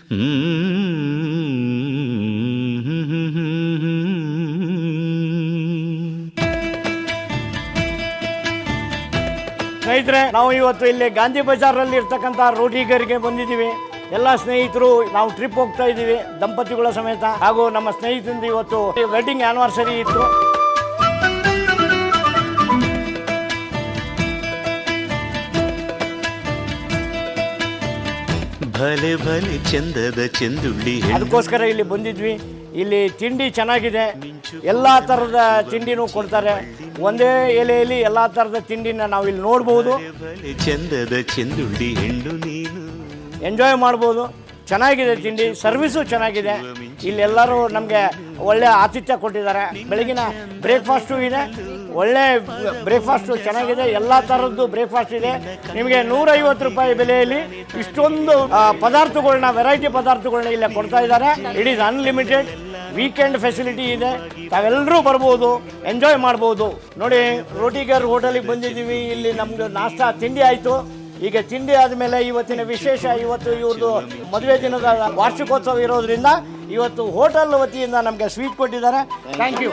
ಸ್ನೇಹಿತರೆ, ನಾವು ಇವತ್ತು ಇಲ್ಲಿ ಗಾಂಧಿ ಬಜಾರಲ್ಲಿ ಇರ್ತಕ್ಕಂಥ ರೋಟಿಗರಿಗೆ ಬಂದಿದ್ದೀವಿ. ಎಲ್ಲ ಸ್ನೇಹಿತರು ನಾವು ಟ್ರಿಪ್ ಹೋಗ್ತಾ ಇದ್ದೀವಿ ದಂಪತಿಗಳ ಸಮೇತ. ಹಾಗೂ ನಮ್ಮ ಸ್ನೇಹಿತರಿಂದ ಇವತ್ತು ವೆಡ್ಡಿಂಗ್ ಆನಿವರ್ಸರಿ ಇತ್ತು. ಭಲೆ ಭಲೆ ಚಂದದ ಚೆಂದುಳ್ಳಿ, ಅದಕ್ಕೋಸ್ಕರ ಇಲ್ಲಿ ಬಂದಿದ್ವಿ. ಇಲ್ಲಿ ತಿಂಡಿ ಚೆನ್ನಾಗಿದೆ, ಎಲ್ಲ ಥರದ ತಿಂಡಿನೂ ಕೊಡ್ತಾರೆ. ಒಂದೇ ಎಲೆಯಲ್ಲಿ ಎಲ್ಲ ಥರದ ತಿಂಡಿನ ನಾವು ಇಲ್ಲಿ ನೋಡ್ಬೋದು, ಚಂದದ ಚೆಂದುಳ್ಳಿ ಹೆಣ್ಣು ನೀನು ಎಂಜಾಯ್ ಮಾಡ್ಬೋದು. ಚೆನ್ನಾಗಿದೆ ತಿಂಡಿ, ಸರ್ವಿಸು ಚೆನ್ನಾಗಿದೆ. ಇಲ್ಲೆಲ್ಲರೂ ನಮಗೆ ಒಳ್ಳೆ ಆತಿಥ್ಯ ಕೊಟ್ಟಿದ್ದಾರೆ. ಬೆಳಗಿನ ಬ್ರೇಕ್ಫಾಸ್ಟು ಇದೆ, ಒಳ್ಳೆ ಬ್ರೇಕ್ಫಾಸ್ಟು ಚೆನ್ನಾಗಿದೆ. ಎಲ್ಲ ಥರದ್ದು ಬ್ರೇಕ್ಫಾಸ್ಟ್ ಇದೆ. ನಿಮಗೆ 150 ರೂಪಾಯಿ ಬೆಲೆಯಲ್ಲಿ ಇಷ್ಟೊಂದು ಪದಾರ್ಥಗಳನ್ನ, ವೆರೈಟಿ ಪದಾರ್ಥಗಳನ್ನ ಇಲ್ಲೇ ಕೊಡ್ತಾ ಇದ್ದಾರೆ. It is unlimited. Weekend facility ಇದೆ, ತಾವೆಲ್ಲರೂ ಬರ್ಬೋದು, ಎಂಜಾಯ್ ಮಾಡ್ಬೋದು. ನೋಡಿ, ರೋಟಿಗರ್ ಹೋಟೆಲಿಗೆ ಬಂದಿದ್ದೀವಿ. ಇಲ್ಲಿ ನಮ್ಮದು ನಾಷ್ಟ ತಿಂಡಿ ಆಯಿತು. ಈಗ ತಿಂಡಿ ಆದಮೇಲೆ ಇವತ್ತಿನ ವಿಶೇಷ, ಇವತ್ತು ಇವ್ರದ್ದು ಮದುವೆ ದಿನದ ವಾರ್ಷಿಕೋತ್ಸವ ಇರೋದ್ರಿಂದ ಇವತ್ತು ಹೋಟೆಲ್ ವತಿಯಿಂದ ನಮಗೆ ಸ್ವೀಟ್ ಕೊಟ್ಟಿದ್ದಾರೆ. Thank you.